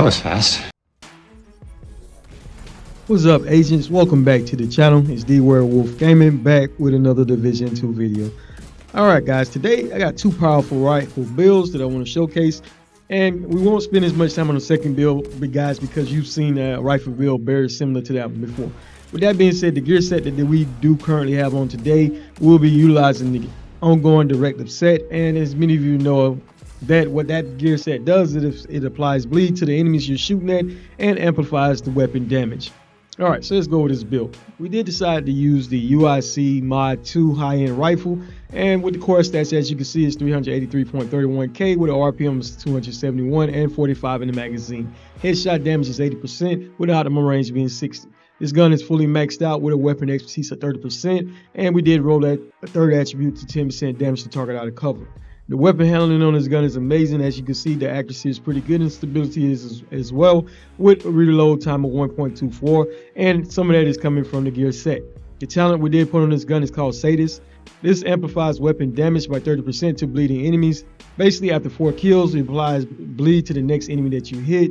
That was fast. What's up, agents? Welcome back to the channel. It's D Werewolf Gaming, back with another Division 2 video. Alright guys, today I got two powerful rifle builds that I want to showcase, and we won't spend as much time on the second build, but guys, because you've seen a rifle build very similar to that one before. With that being said, the gear set that we do currently have on today, we'll be utilizing the ongoing directive set, and as many of you know, that what that gear set does is it applies bleed to the enemies you're shooting at and amplifies the weapon damage. Alright, so let's go with this build. We did decide to use the UIC Mod 2 high-end rifle, and with the core stats, as you can see, it's 383.31k with an RPM of 271 and 45 in the magazine. Headshot damage is 80% with optimal range being 60. This gun is fully maxed out with a weapon expertise of 30%, and we did roll that third attribute to 10% damage to target out of cover. The weapon handling on this gun is amazing. As you can see, the accuracy is pretty good and stability is as well, with a reload time of 1.24, and some of that is coming from the gear set. The talent we did put on this gun is called Sadist. This amplifies weapon damage by 30% to bleeding enemies. Basically, after 4 kills, it applies bleed to the next enemy that you hit.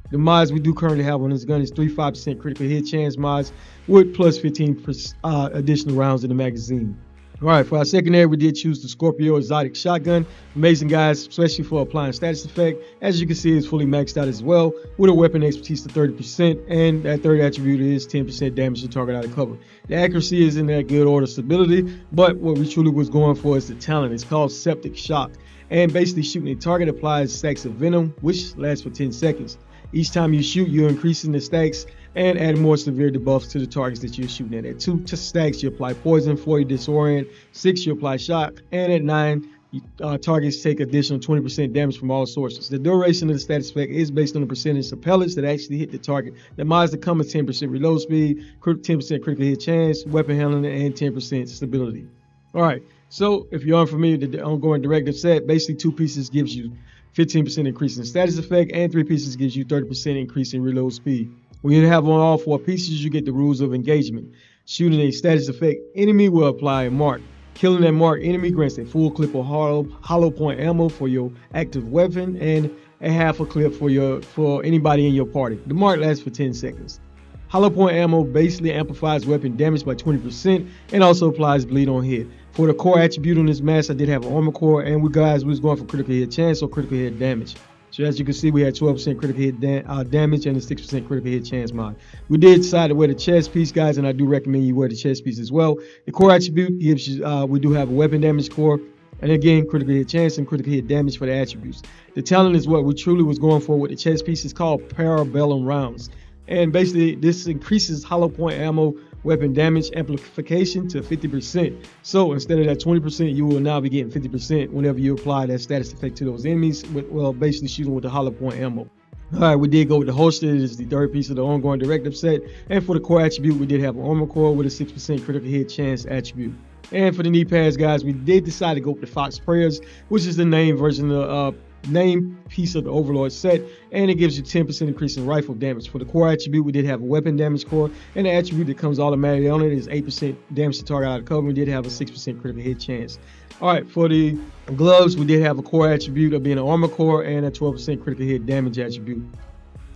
The mods we do currently have on this gun is 35% critical hit chance mods with plus 15 additional rounds in the magazine. Alright, for our secondary, we did choose the Scorpio exotic shotgun. Amazing, guys, especially for applying status effect. As you can see, it's fully maxed out as well, with a weapon expertise to 30%, and that third attribute is 10% damage to target out of cover. The accuracy is in that good order stability, but what we truly was going for is the talent. It's called Septic Shock, and basically shooting a target applies stacks of venom, which lasts for 10 seconds. Each time you shoot, you're increasing the stacks and add more severe debuffs to the targets that you're shooting at. At 2 stacks, you apply poison. 4, you disorient. 6, you apply shock. And at 9, targets take additional 20% damage from all sources. The duration of the status effect is based on the percentage of pellets that actually hit the target. The mods that come with 10% reload speed, 10% critical hit chance, weapon handling, and 10% stability. Alright, so if you're unfamiliar with the ongoing directive set, basically 2 pieces gives you 15% increase in status effect, and 3 pieces gives you 30% increase in reload speed. When you have on all 4 pieces, you get the rules of engagement. Shooting a status effect enemy will apply a mark. Killing that marked enemy grants a full clip of hollow point ammo for your active weapon and a half a clip for anybody in your party. The mark lasts for 10 seconds. Hollow point ammo basically amplifies weapon damage by 20% and also applies bleed on hit. For the core attribute on this mask, I did have an armor core, and we was going for critical hit chance or critical hit damage. So as you can see, we had 12% critical hit damage and a 6% critical hit chance mod. We did decide to wear the chest piece, guys, and I do recommend you wear the chest piece as well. The core attribute gives you, we do have a weapon damage core, and again, critical hit chance and critical hit damage for the attributes. The talent is what we truly was going for with the chest piece. It's called Parabellum Rounds. And basically, this increases hollow point ammo weapon damage amplification to 50%. So instead of that 20%, you will now be getting 50% whenever you apply that status effect to those enemies, basically shooting with the hollow point ammo. Alright, we did go with the holster. It is the third piece of the ongoing directive set. And for the core attribute, we did have an armor core with a 6% critical hit chance attribute. And for the knee pads, guys, we did decide to go with the Fox Prayers, which is the name version of name piece of the Overlord set, and it gives you 10% increase in rifle damage. For the core attribute, we did have a weapon damage core, and the attribute that comes automatically on it is 8% damage to target out of cover. We did have a 6% critical hit chance. Alright, for the gloves, we did have a core attribute of being an armor core and a 12% critical hit damage attribute.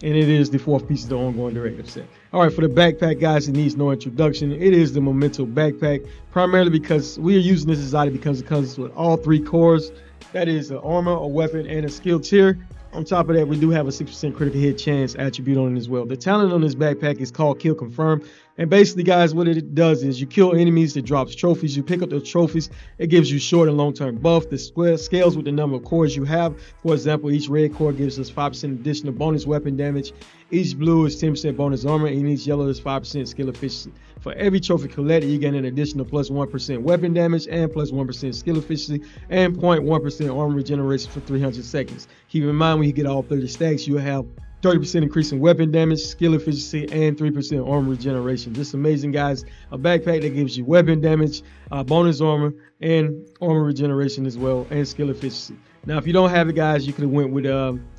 And it is the 4th piece of the ongoing directive set. Alright, for the backpack, guys, it needs no introduction. It is the Memento backpack, primarily because we are using this exotic because it comes with all 3 cores. That is an armor, a weapon, and a skill tier. On top of that, we do have a 6% critical hit chance attribute on it as well. The talent on this backpack is called Kill Confirm. And basically, guys, what it does is you kill enemies, it drops trophies. You pick up those trophies, it gives you short and long-term buff. The scales with the number of cores you have. For example, each red core gives us 5% additional bonus weapon damage. Each blue is 10% bonus armor, and each yellow is 5% skill efficiency. For every trophy collected, you get an additional plus 1% weapon damage and plus 1% skill efficiency and 0.1% armor regeneration for 300 seconds. Keep in mind, when you get all 30 stacks, you will have 30% increase in weapon damage, skill efficiency, and 3% armor regeneration. Just amazing, guys. A backpack that gives you weapon damage, bonus armor, and armor regeneration as well, and skill efficiency. Now, if you don't have it, guys, you could have went with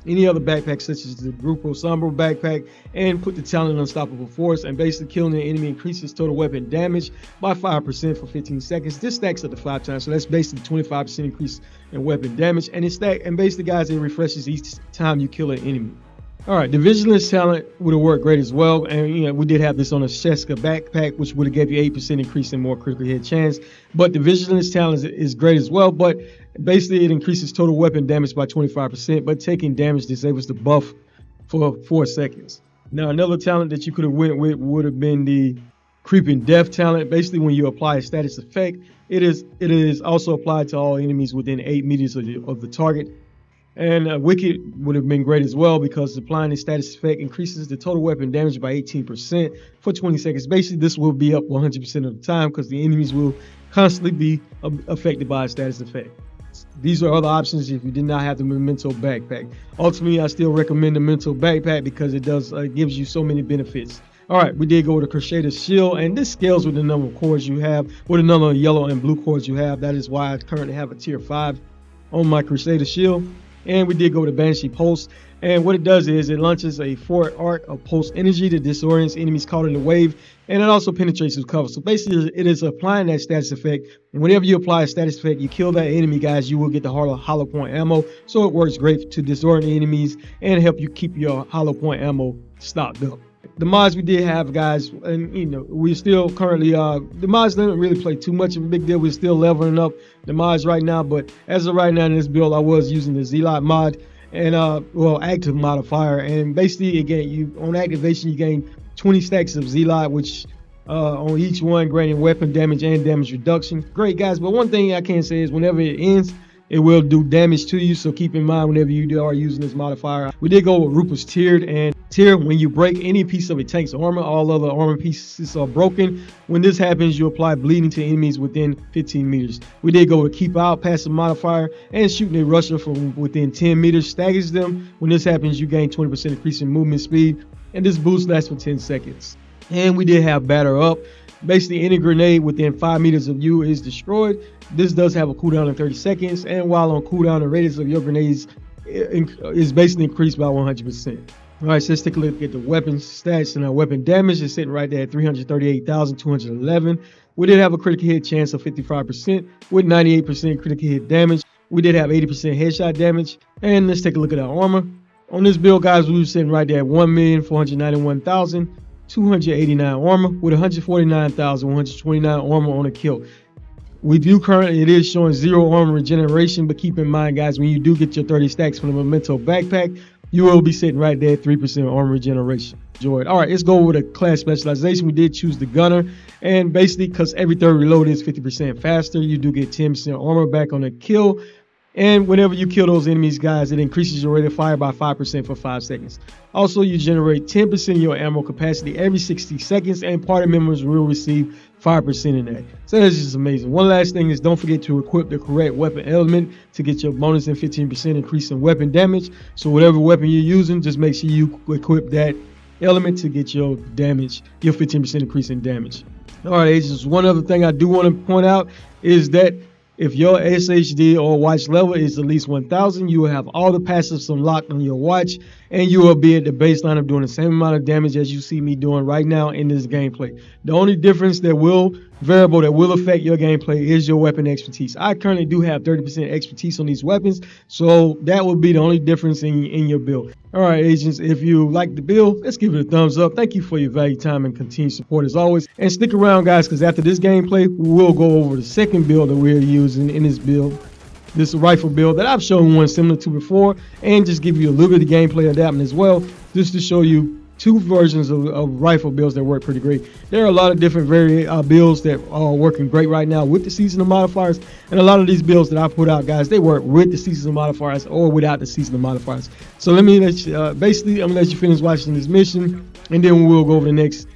any other backpack, such as the Grupo Sombra backpack, and put the talent Unstoppable Force, and basically killing an enemy increases total weapon damage by 5% for 15 seconds. This stacks up to 5 times, so that's basically 25% increase in weapon damage, and basically, guys, it refreshes each time you kill an enemy. All right, the vigilance talent would have worked great as well, and we did have this on a Sheska backpack, which would have gave you 8% increase in more critical hit chance. But the vigilance talent is great as well, but basically it increases total weapon damage by 25%, but taking damage disables the buff for 4 seconds. Now another talent that you could have went with would have been the creeping death talent. Basically, when you apply a status effect, it is also applied to all enemies within 8 meters of the target. And Wicked would have been great as well, because applying the status effect increases the total weapon damage by 18% for 20 seconds. Basically, this will be up 100% of the time because the enemies will constantly be affected by a status effect. These are other options if you did not have the Memento backpack. Ultimately, I still recommend the Memento backpack because it gives you so many benefits. All right, we did go with the Crusader's Shield, and this scales with the number of cores you have, with the number of yellow and blue cores you have. That is why I currently have a tier 5 on my Crusader Shield. And we did go with the Banshee Pulse, and what it does is it launches a forward arc of pulse energy that disorients enemies caught in the wave, and it also penetrates with cover. So basically, it is applying that status effect, and whenever you apply a status effect, you kill that enemy, guys, you will get the hollow point ammo. So it works great to disorient enemies and help you keep your hollow point ammo stocked up. The mods we did have, guys, and we're still currently the mods didn't really play too much of a big deal. We're still leveling up the mods right now, but as of right now in this build, I was using the Zealot mod and active modifier, and basically again, you on activation you gain 20 stacks of Zealot, which on each one granting weapon damage and damage reduction. Great, guys, but one thing I can say is whenever it ends, it will do damage to you, so keep in mind whenever you are using this modifier. We did go with Rupert's Tiered, and Tier, when you break any piece of a tank's armor, all other armor pieces are broken. When this happens, you apply bleeding to enemies within 15 meters. We did go with Keep Out passive modifier, and shooting a rusher from within 10 meters staggers them. When this happens, you gain 20% increase in movement speed, and this boost lasts for 10 seconds. And we did have Batter Up. Basically, any grenade within 5 meters of you is destroyed. This does have a cooldown of 30 seconds, and while on cooldown, the radius of your grenades is basically increased by 100%. All right, so let's take a look at the weapon stats, and our weapon damage is sitting right there at 338,211. We did have a critical hit chance of 55% with 98% critical hit damage. We did have 80% headshot damage, and let's take a look at our armor. On this build, guys, we were sitting right there at 1,491,289 armor with 149,129 armor on a kill. We do currently, it is showing 0 armor regeneration, but keep in mind, guys, when you do get your 30 stacks from the Memento backpack, you will be sitting right there at 3% armor regeneration. Enjoy it. All right, let's go with a class specialization. We did choose the Gunner, and basically because every third reload is 50% faster, you do get 10% armor back on a kill. And whenever you kill those enemies, guys, it increases your rate of fire by 5% for 5 seconds. Also, you generate 10% of your ammo capacity every 60 seconds, and party members will receive 5% in that. So that's just amazing. One last thing is don't forget to equip the correct weapon element to get your bonus and 15% increase in weapon damage. So whatever weapon you're using, just make sure you equip that element to get your damage, your 15% increase in damage. All right, agents, one other thing I do want to point out is that if your SHD or watch level is at least 1000, you will have all the passives unlocked on your watch, and you will be at the baseline of doing the same amount of damage as you see me doing right now in this gameplay. The only difference variable that will affect your gameplay is your weapon expertise. I currently do have 30% expertise on these weapons, so that will be the only difference in your build. All right, agents, if you like the build, let's give it a thumbs up. Thank you for your valued time and continued support as always. And stick around, guys, because after this gameplay, we will go over the second build that we're using in this build. This rifle build that I've shown one similar to before, and just give you a little bit of gameplay adapting as well, just to show you two versions of rifle builds that work pretty great. There are a lot of different builds that are working great right now with the seasonal modifiers, and a lot of these builds that I put out, guys, they work with the seasonal modifiers or without the seasonal modifiers. So let me let you, basically, I'm gonna let you finish watching this mission, and then we'll go over the next.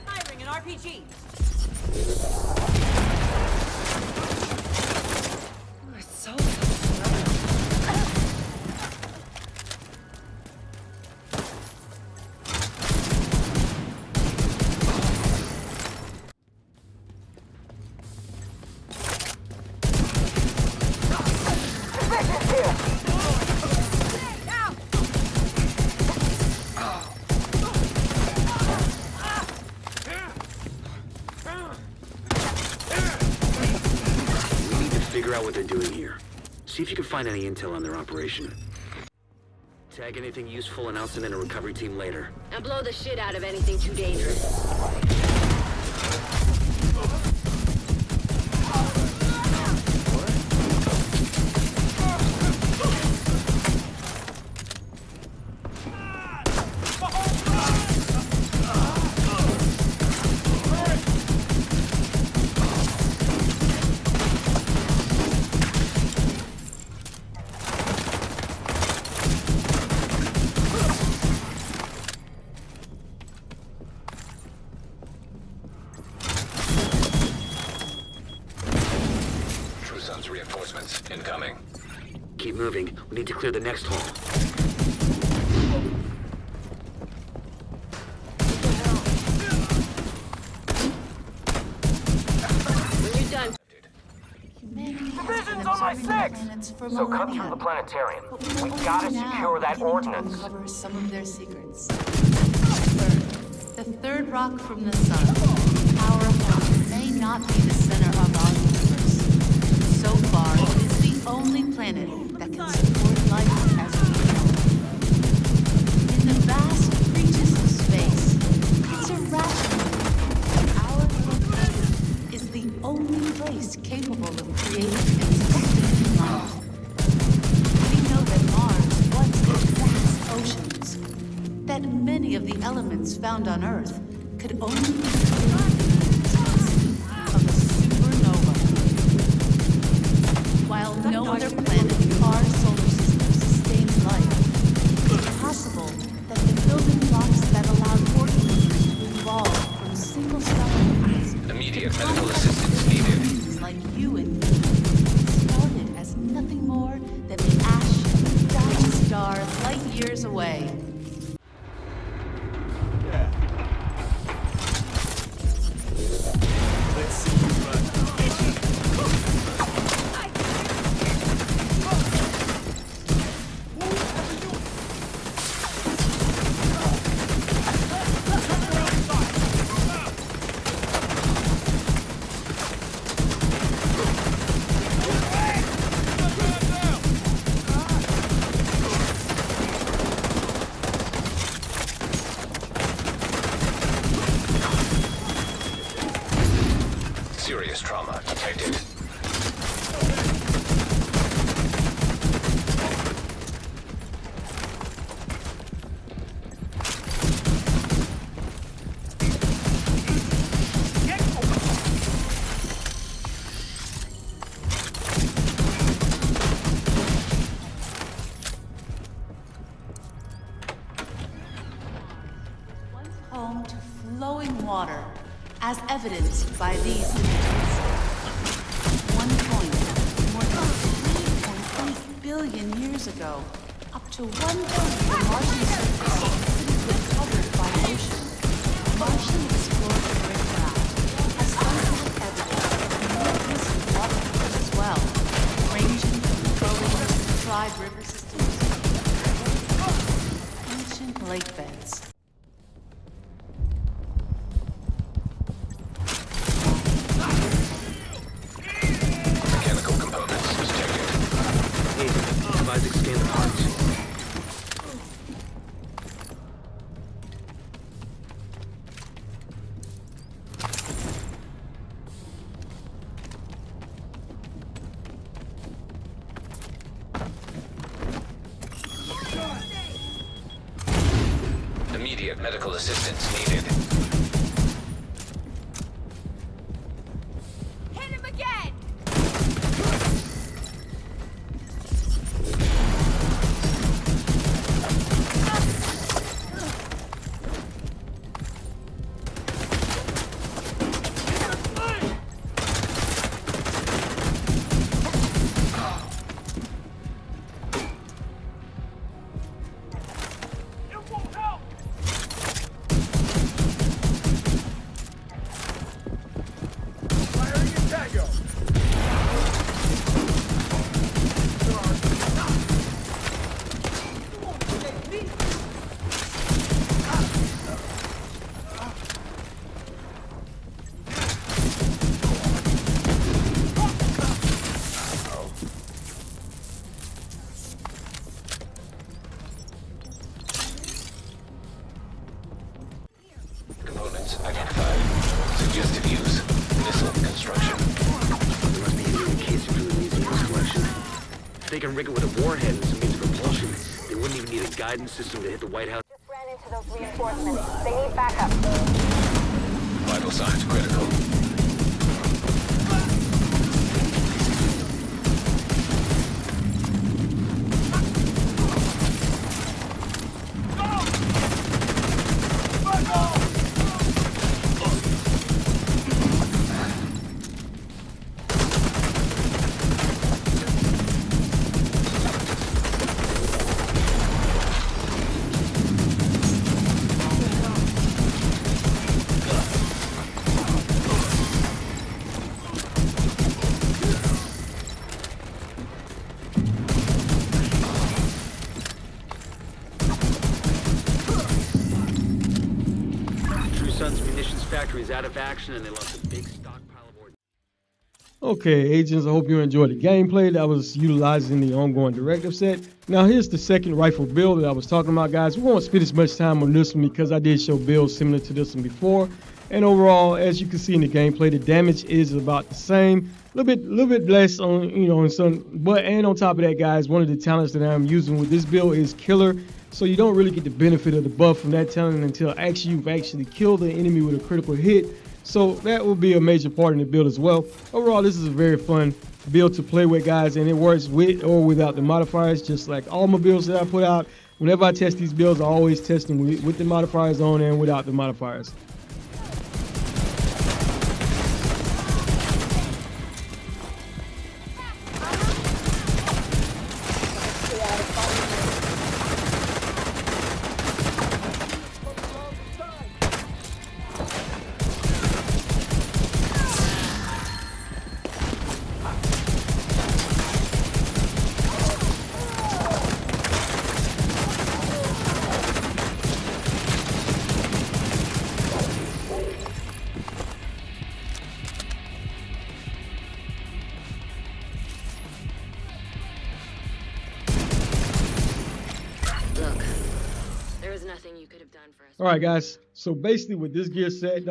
Firing an RPG. Oh, it's so slow. figure out what they're doing here. See if you can find any intel on their operation. Tag anything useful and I'll send in a recovery team later. And blow the shit out of anything too dangerous. Reinforcements incoming. Keep moving. We need to clear the next hall. When you're done. Division's on my 6! So cut through the planetarium. We gotta secure that ordnance. Uncover some of their secrets. Third, the third rock from the sun. Our home may not be the center of our universe. So far, it is the only planet that can support life as we know it. In the vast reaches of space, it's irrational that our little planet is the only place capable of creating and sustaining life. We know that Mars once had vast oceans, that many of the elements found on Earth could only be created of a supernova. While no other planet in our solar system sustains life, it's possible that the building blocks that allowed organisms to evolve from single cells Immediate medical assistance needed. like you and me started as nothing more than the ash of a dying star light years away. Serious trauma detected. Home to flowing water, as evidenced by these images. At one point, more than 3.8 billion years ago, up to 1/3 of the Martian surface was covered by ocean. Martian explorer Rick has scientific evidence of more recent water flows as well, ranging from flowing tried river systems to ancient lake beds. Mechanical components detected. Isaac, scan the parts. Immediate medical assistance needed. Hit him again! It won't help! they can rig it with a warhead and some means of propulsion, they wouldn't even need a guidance system to hit the White House. Just ran into those reinforcements. They need backup. Vital signs critical. Factory is out of action and they lost a big stockpile of ordnance. Okay, agents, I hope you enjoyed the gameplay that was utilizing the ongoing directive set. Now here's the second rifle build that I was talking about, guys. We won't spend as much time on this one because I did show builds similar to this one before. And overall, as you can see in the gameplay, the damage is about the same. A little bit less on, on some, but and on top of that, guys, one of the talents that I'm using with this build is Killer. So you don't really get the benefit of the buff from that talent until you've actually killed the enemy with a critical hit. So that will be a major part in the build as well. Overall, this is a very fun build to play with, guys, and it works with or without the modifiers, just like all my builds that I put out. Whenever I test these builds, I always test them with the modifiers on and without the modifiers. Nothing you could have done for us. All right, guys. So basically, with this gear set,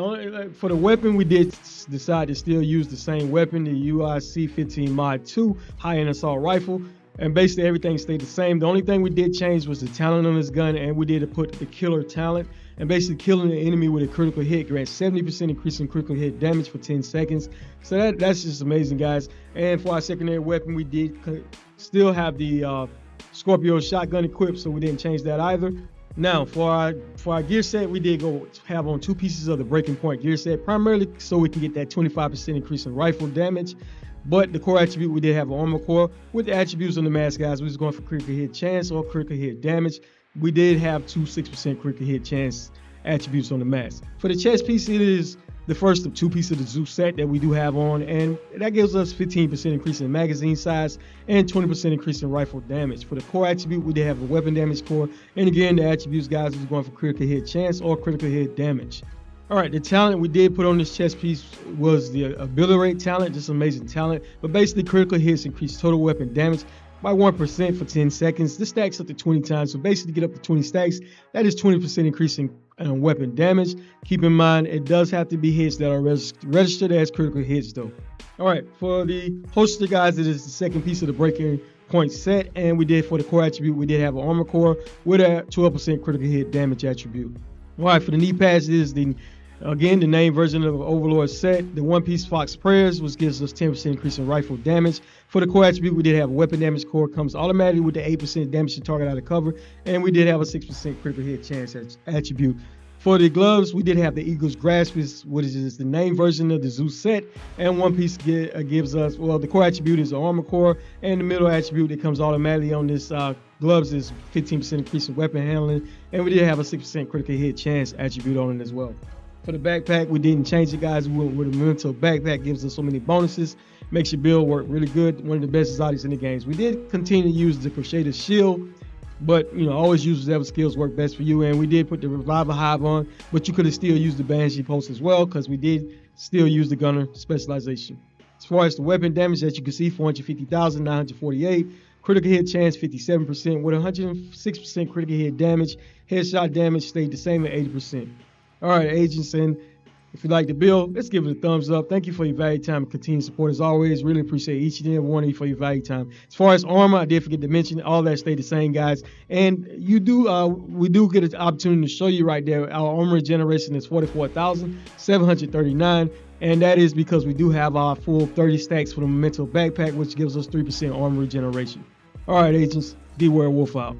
for the weapon, we did decide to still use the same weapon, the UIC-15 Mod 2 high-end assault rifle, and basically everything stayed the same. The only thing we did change was the talent on this gun, and we did put the killer talent. And basically, killing the enemy with a critical hit grants 70% increase in critical hit damage for 10 seconds. So that's just amazing, guys. And for our secondary weapon, we did still have the Scorpio shotgun equipped, so we didn't change that either. Now, for our gear set, we did go have on 2 pieces of the breaking point gear set, primarily so we can get that 25% increase in rifle damage. But the core attribute, we did have an armor core. With the attributes on the mask, guys, we was going for critical hit chance or critical hit damage. We did have 2 6% critical hit chance attributes on the mask. For the chest piece, it is the first of 2 pieces of the Zeus set that we do have on, and that gives us 15% increase in magazine size and 20% increase in rifle damage. For the core attribute, we did have a weapon damage core, and again, the attributes, guys, was going for critical hit chance or critical hit damage. All right, the talent we did put on this chest piece was the obliterate talent, just amazing talent, but basically critical hits increase total weapon damage by 1% for 10 seconds. This stacks up to 20 times, so basically to get up to 20 stacks, that is 20% increase in weapon damage. Keep in mind, it does have to be hits that are registered as critical hits, though. All right, for the holster, guys, it is the second piece of the breaking point set, and we did for the core attribute, we did have an armor core with a 12% critical hit damage attribute. All right, for the knee pads, it is the name version of Overlord set. The one-piece Fox Prayers, which gives us 10% increase in rifle damage. For the core attribute, we did have a weapon damage core, comes automatically with the 8% damage to target out of cover, and we did have a 6% critical hit chance attribute. For the gloves, we did have the Eagle's Grasp, which is the name version of the Zeus set, and one piece gives us, well, the core attribute is the armor core, and the middle attribute that comes automatically on this gloves is 15% increase in weapon handling, and we did have a 6% critical hit chance attribute on it as well. For the backpack, we didn't change it, guys. We went with a Memento backpack, gives us so many bonuses, makes your build work really good. One of the best exotics in the games. We did continue to use the Crocheted Shield, but always use whatever skills work best for you. And we did put the Revival Hive on, but you could have still used the Banshee Pulse as well, because we did still use the Gunner Specialization. As far as the weapon damage, as you can see, 450,948. Critical hit chance 57% with 106% critical hit damage. Headshot damage stayed the same at 80%. All right, agents, and If you like the build, let's give it a thumbs up. Thank you for your valued time and continued support as always. Really appreciate each and every one of you for your valued time. As far as armor, I did forget to mention all that stay the same, guys. And we do get an opportunity to show you right there. Our armor generation is 44,739. And that is because we do have our full 30 stacks for the Memento backpack, which gives us 3% armor regeneration. All right, agents, D-Werewolf out.